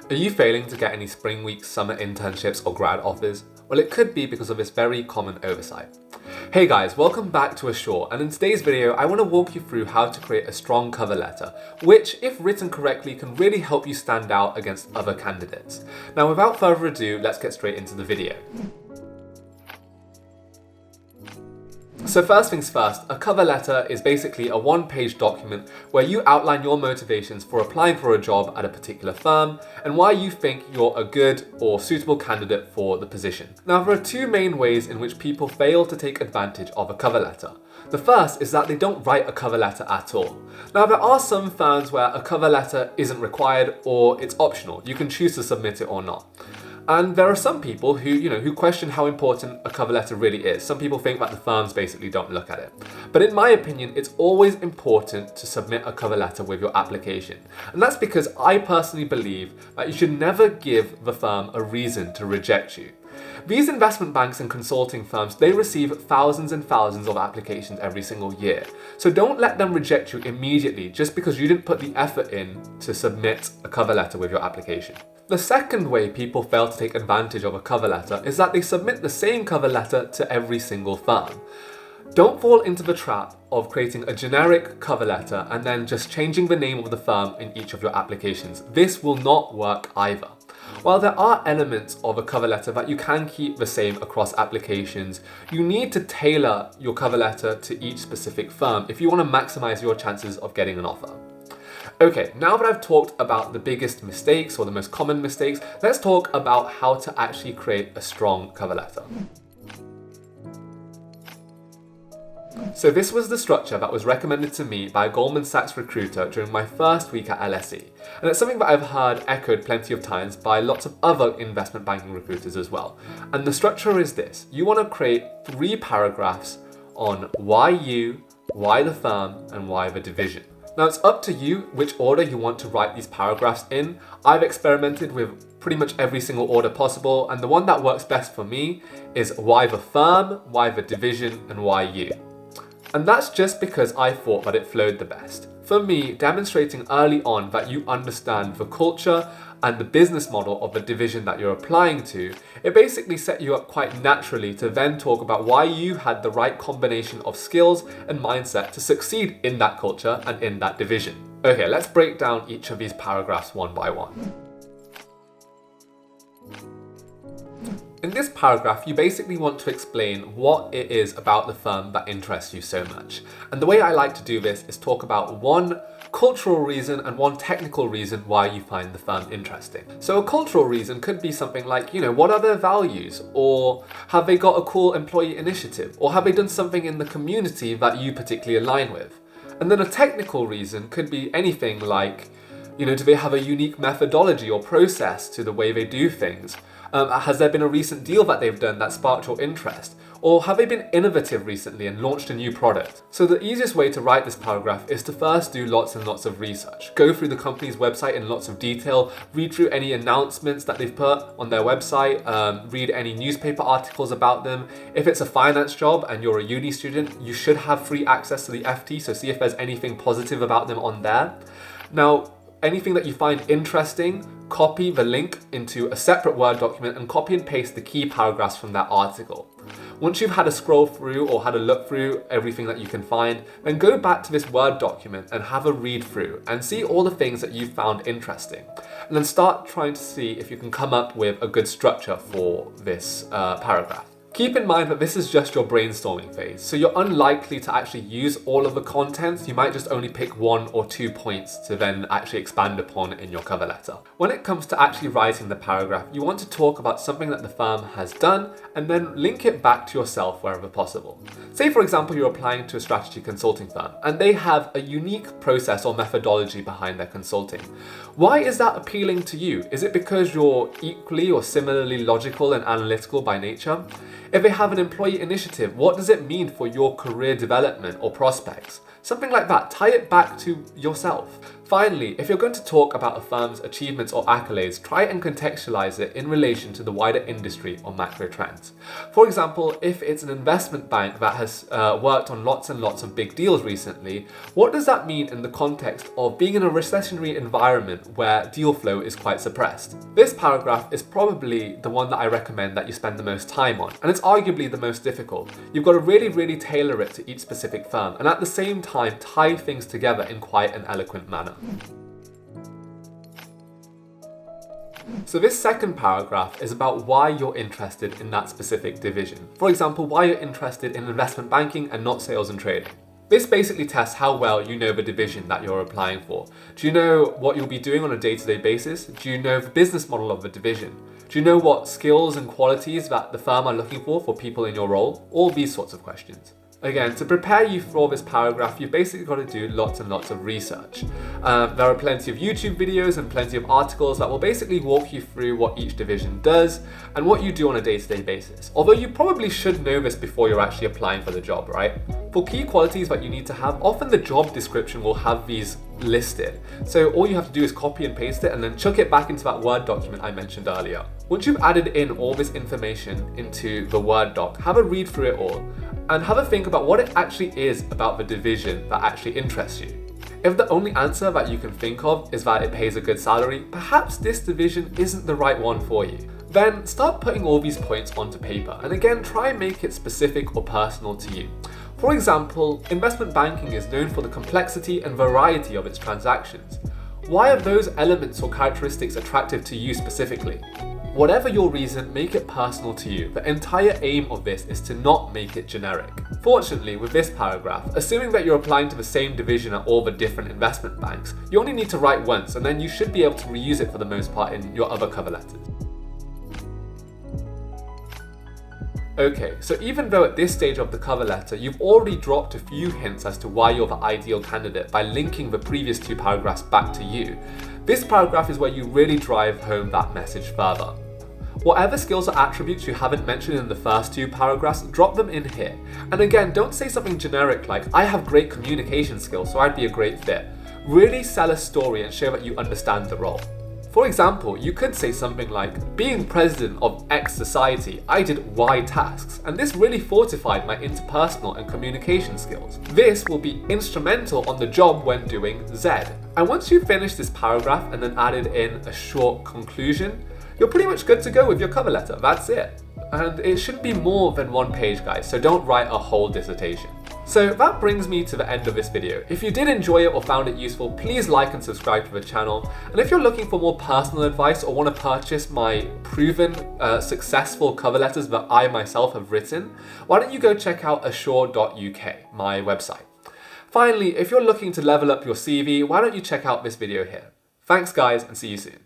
Are you failing to get any spring week, summer internships or grad offers? Well, it could be because of this very common oversight. Hey guys, welcome back to ASURE, and in today's video I want to walk you through how to create a strong cover letter, which, if written correctly, can really help you stand out against other candidates. Now without further ado, let's get straight into the video. So first things first, a cover letter is basically a one-page document where you outline your motivations for applying for a job at a particular firm and why you think you're a good or suitable candidate for the position. Now there are two main ways in which people fail to take advantage of a cover letter. The first is that they don't write a cover letter at all. Now there are some firms where a cover letter isn't required or it's optional. You can choose to submit it or not. And there are some people who question how important a cover letter really is. Some people think that the firms basically don't look at it. But in my opinion, it's always important to submit a cover letter with your application. And that's because I personally believe that you should never give the firm a reason to reject you. These investment banks and consulting firms, they receive thousands and thousands of applications every single year. So don't let them reject you immediately just because you didn't put the effort in to submit a cover letter with your application. The second way people fail to take advantage of a cover letter is that they submit the same cover letter to every single firm. Don't fall into the trap of creating a generic cover letter and then just changing the name of the firm in each of your applications. This will not work either. While there are elements of a cover letter that you can keep the same across applications, you need to tailor your cover letter to each specific firm if you want to maximize your chances of getting an offer. Okay, now that I've talked about the biggest mistakes or the most common mistakes, let's talk about how to actually create a strong cover letter. So this was the structure that was recommended to me by a Goldman Sachs recruiter during my first week at LSE. And it's something that I've heard echoed plenty of times by lots of other investment banking recruiters as well. And the structure is this. You want to create 3 paragraphs on why you, why the firm, and why the division. Now it's up to you which order you want to write these paragraphs in. I've experimented with pretty much every single order possible, and the one that works best for me is why the firm, why the division, and why you. And that's just because I thought that it flowed the best. For me, demonstrating early on that you understand the culture and the business model of the division that you're applying to, it basically set you up quite naturally to then talk about why you had the right combination of skills and mindset to succeed in that culture and in that division. Okay, let's break down each of these paragraphs one by one. In this paragraph, you basically want to explain what it is about the firm that interests you so much. And the way I like to do this is talk about one cultural reason and one technical reason why you find the firm interesting. So a cultural reason could be something like, what are their values? Or have they got a cool employee initiative? Or have they done something in the community that you particularly align with? And then a technical reason could be anything like, do they have a unique methodology or process to the way they do things? Has there been a recent deal that they've done that sparked your interest? Or have they been innovative recently and launched a new product? So the easiest way to write this paragraph is to first do lots and lots of research. Go through the company's website in lots of detail, read through any announcements that they've put on their website, read any newspaper articles about them. If it's a finance job and you're a uni student, you should have free access to the FT, so see if there's anything positive about them on there. Now, anything that you find interesting, copy the link into a separate Word document and copy and paste the key paragraphs from that article. Once you've had a scroll through or had a look through everything that you can find, then go back to this Word document and have a read through and see all the things that you found interesting. And then start trying to see if you can come up with a good structure for this paragraph. Keep in mind that this is just your brainstorming phase, so you're unlikely to actually use all of the contents. You might just only pick 1 or 2 points to then actually expand upon in your cover letter. When it comes to actually writing the paragraph, you want to talk about something that the firm has done and then link it back to yourself wherever possible. Say for example you're applying to a strategy consulting firm and they have a unique process or methodology behind their consulting. Why is that appealing to you? Is it because you're equally or similarly logical and analytical by nature? If they have an employee initiative, what does it mean for your career development or prospects? Something like that. Tie it back to yourself. Finally, if you're going to talk about a firm's achievements or accolades, try and contextualize it in relation to the wider industry or macro trends. For example, if it's an investment bank that has worked on lots and lots of big deals recently, what does that mean in the context of being in a recessionary environment where deal flow is quite suppressed? This paragraph is probably the one that I recommend that you spend the most time on, and it's arguably the most difficult. You've got to really tailor it to each specific firm, and at the same time tie things together in quite an eloquent manner. So this second paragraph is about why you're interested in that specific division. For example, why you're interested in investment banking and not sales and trading. This basically tests how well you know the division that you're applying for. Do you know what you'll be doing on a day-to-day basis? Do you know the business model of the division? Do you know what skills and qualities that the firm are looking for people in your role? All these sorts of questions. Again, to prepare you for this paragraph, you've basically got to do lots and lots of research. There are plenty of YouTube videos and plenty of articles that will basically walk you through what each division does and what you do on a day-to-day basis. Although you probably should know this before you're actually applying for the job, right? For key qualities that you need to have, often the job description will have these listed. So all you have to do is copy and paste it and then chuck it back into that Word document I mentioned earlier. Once you've added in all this information into the Word doc, have a read through it all and have a think about what it actually is about the division that actually interests you. If the only answer that you can think of is that it pays a good salary, perhaps this division isn't the right one for you. Then start putting all these points onto paper and again try and make it specific or personal to you. For example, investment banking is known for the complexity and variety of its transactions. Why are those elements or characteristics attractive to you specifically? Whatever your reason, make it personal to you. The entire aim of this is to not make it generic. Fortunately, with this paragraph, assuming that you're applying to the same division at all the different investment banks, you only need to write once and then you should be able to reuse it for the most part in your other cover letters. Okay, so even though at this stage of the cover letter, you've already dropped a few hints as to why you're the ideal candidate by linking the previous two paragraphs back to you, this paragraph is where you really drive home that message further. Whatever skills or attributes you haven't mentioned in the first two paragraphs, drop them in here. And again, don't say something generic like, I have great communication skills, so I'd be a great fit. Really sell a story and show that you understand the role. For example, you could say something like, being president of X society, I did Y tasks, and this really fortified my interpersonal and communication skills. This will be instrumental on the job when doing Z. And once you've finished this paragraph and then added in a short conclusion, you're pretty much good to go with your cover letter. That's it. And it shouldn't be more than one page, guys, so don't write a whole dissertation. So that brings me to the end of this video. If you did enjoy it or found it useful, please like and subscribe to the channel. And if you're looking for more personal advice or want to purchase my proven successful cover letters that I myself have written, why don't you go check out ASURE.uk, my website. Finally, if you're looking to level up your CV, why don't you check out this video here. Thanks guys, and see you soon.